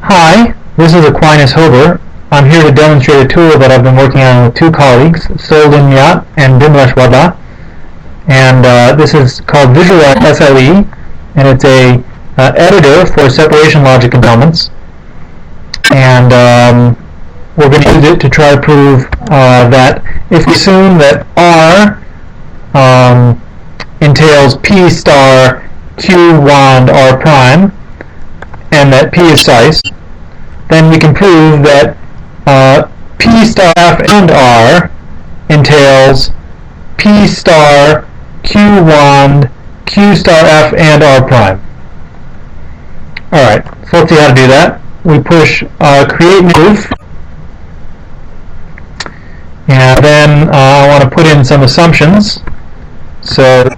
Hi, this is Aquinas Hober. I'm here to demonstrate a tool that I've been working on with two colleagues, Solden Yat and Dimrash Wada. And this is called VisualizeSLE, and it's a editor for separation logic entailments. And we're going to use it to try to prove that if we assume that R entails P star Q wand R prime, and that P is precise, then we can prove that P star F and R entails P star Q wand Q star F and R prime. Alright, so let's see how to do that. We push create new proof, and then I want to put in some assumptions. So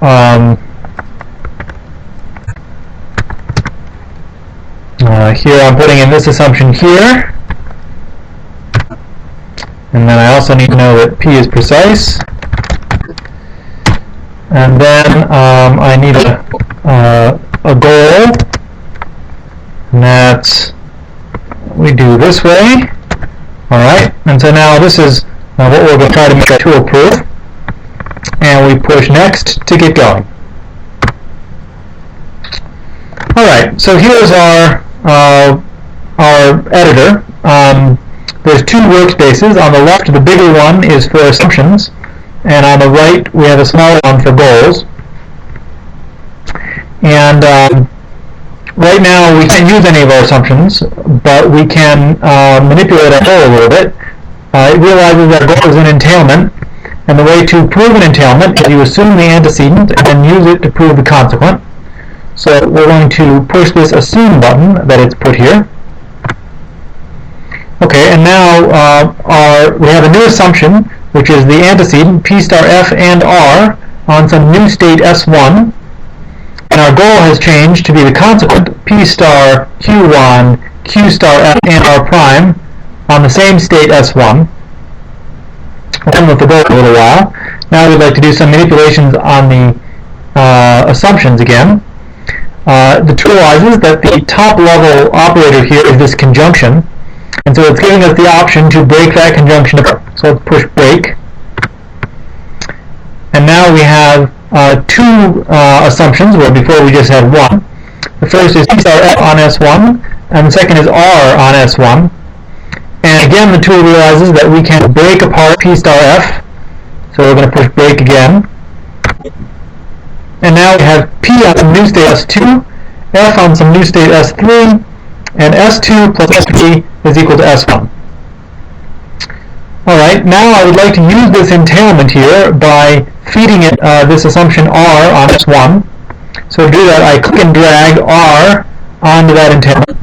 here I'm putting in this assumption here, and then I also need to know that P is precise, and then I need a goal, and that's we do this way. Alright, and so now this is what we're going to try to make a tool proof, and we push next to get going. Alright, so here's our editor. There's two workspaces. On the left, the bigger one is for assumptions, and on the right we have a smaller one for goals. And right now we can't use any of our assumptions, but we can manipulate our goal a little bit. It realizes that our goal is an entailment, and the way to prove an entailment is you assume the antecedent and then use it to prove the consequent. So we're going to push this assume button that it's put here. Okay, and now we have a new assumption, which is the antecedent P star F and R on some new state S1, and our goal has changed to be the consequent P star Q1 Q star F and R prime on the same state S1. We'll come with the goal for a little while. Now we'd like to do some manipulations on the assumptions again. The tool realizes that the top level operator here is this conjunction, and so it's giving us the option to break that conjunction apart. So let's push break, and now we have two assumptions where before we just had one. The first is P star F on S1, and the second is R on S1. And again, the tool realizes that we can break apart P star F, so we're going to push break again. And now we have P on some new state S2, F on some new state S3, and S2 plus S3 is equal to S1. Alright, now I would like to use this entailment here by feeding it this assumption R on S1. So to do that, I click and drag R onto that entailment.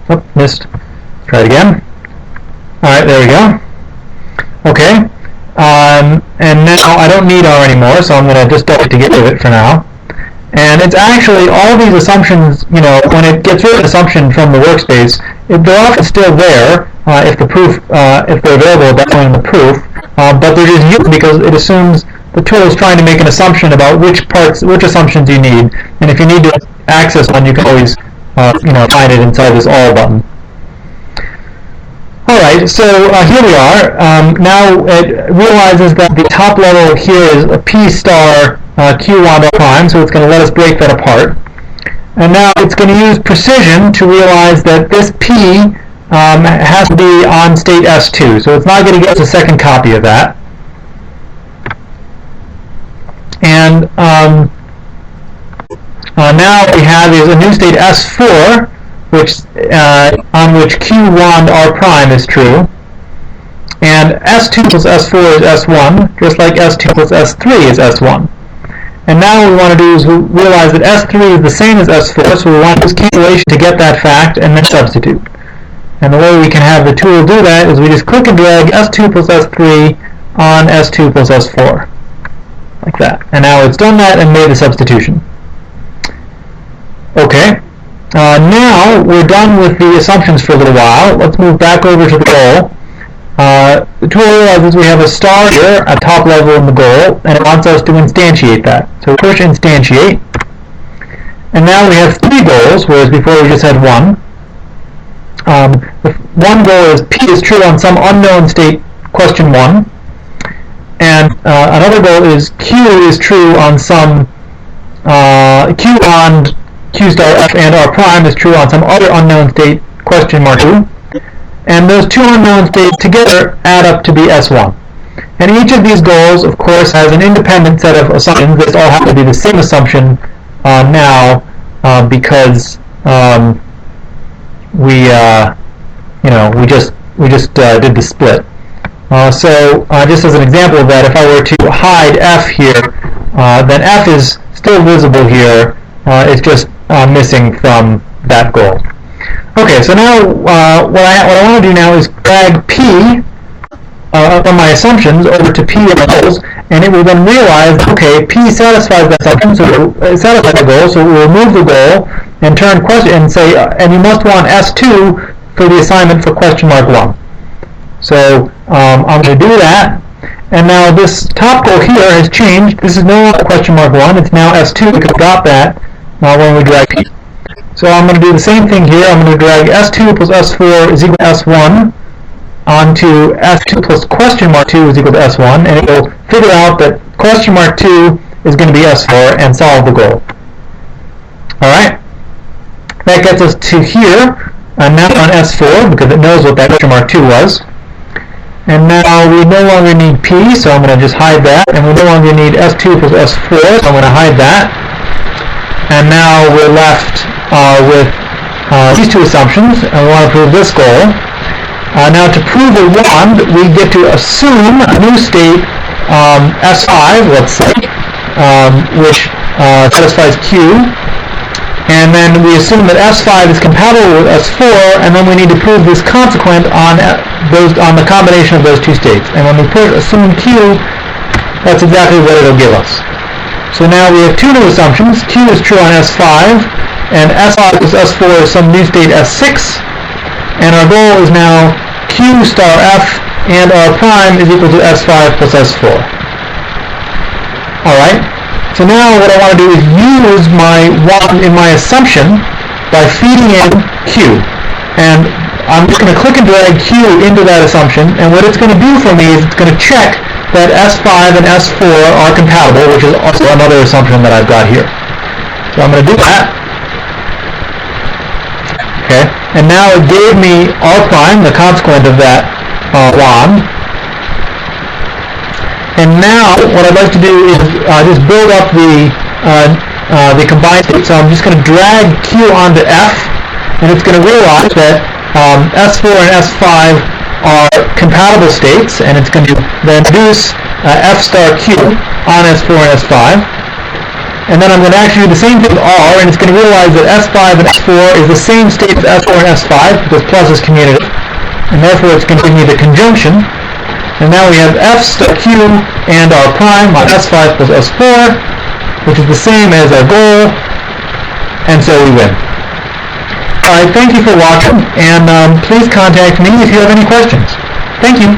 Oh, missed. Try it again. Alright, there we go. Okay. And now I don't need R anymore, so I'm going to just double to get rid of it for now. And it's actually all these assumptions, you know, when it gets rid of an assumption from the workspace, they're often still there if the proof, if they're available at that point in the proof, but they're just used because it assumes the tool is trying to make an assumption about which assumptions you need, and if you need to access one, you can always, find it inside this all button. Alright, so here we are. Now it realizes that the top level here is a P star Q wand prime, so it's going to let us break that apart. And now it's going to use precision to realize that this P has to be on state S2, so it's not going to get us a second copy of that. And now we have is a new state S4, on which Q wand R prime is true, and S2 plus S4 is S1, just like S2 plus S3 is S1. And now what we want to do is realize that S3 is the same as S4, so we want to use cancellation to get that fact and then substitute. And the way we can have the tool do that is we just click and drag S2 plus S3 on S2 plus S4, like that. And now it's done that and made the substitution. Okay. Now we're done with the assumptions for a little while. Let's move back over to the goal. The tool realizes we have a star here at top level in the goal, and it wants us to instantiate that. So we push instantiate, And now we have 3 goals, whereas before we just had 1. The one goal is P is true on some unknown state question 1. And another goal is Q is true on some Q on Q star F and R prime is true on some other unknown state question mark 2. And those 2 unknown states together add up to be S1. And each of these goals, of course, has an independent set of assumptions that all have to be the same assumption now because we just did the split. So just as an example of that, if I were to hide F here, then F is still visible here. It's just missing from that goal. Okay, so now what I want to do now is drag P from my assumptions over to P of goals, and it will then realize, okay, P satisfies that assumption, so it satisfies the goal, so it will remove the goal and turn question and say, and you must want S2 for the assignment for question mark 1. So I'm going to do that, and now this top goal here has changed. This is no longer question mark 1, it's now S2 because we got that when we drag P. So I'm going to do the same thing here. I'm going to drag S2 plus S4 is equal to S1 onto S2 plus question mark 2 is equal to S1, and it will figure out that question mark 2 is going to be S4 and solve the goal. Alright, that gets us to here, and now on S4 because it knows what that question mark 2 was. And now we no longer need P, so I'm going to just hide that, and we no longer need S2 plus S4, so I'm going to hide that. And now we're left with these 2 assumptions, and we want to prove this goal. Now to prove a wand, we get to assume a new state, S5, let's say, which satisfies Q, and then we assume that S5 is compatible with S4, and then we need to prove this consequent on the combination of those 2 states. And when we put assume Q, that's exactly what it'll give us. So now we have 2 new assumptions. Q is true on S5, and S5 plus S4 is some new state S6, and our goal is now Q star F and R prime is equal to S5 plus S4. Alright, so now what I want to do is use my wand in my assumption by feeding in Q. And I'm just going to click and drag Q into that assumption, and what it's going to do for me is it's going to check that S5 and S4 are compatible, which is also another assumption that I've got here. So I'm going to do that. Okay, and now it gave me R prime, the consequent of that wand. And now what I'd like to do is just build up the combined state. So I'm just going to drag Q onto F, and it's going to realize that S4 and S5 are compatible states, and it's going to then produce F star Q on S4 and S5. And then I'm going to actually do the same thing with R, and it's going to realize that S5 and S4 is the same state as S4 and S5 because plus is commutative, and therefore it's going to give me the conjunction. And now we have F star Q and R prime on S5 plus S4, which is the same as our goal, and so we win. Alright, thank you for watching, and please contact me if you have any questions. Thank you.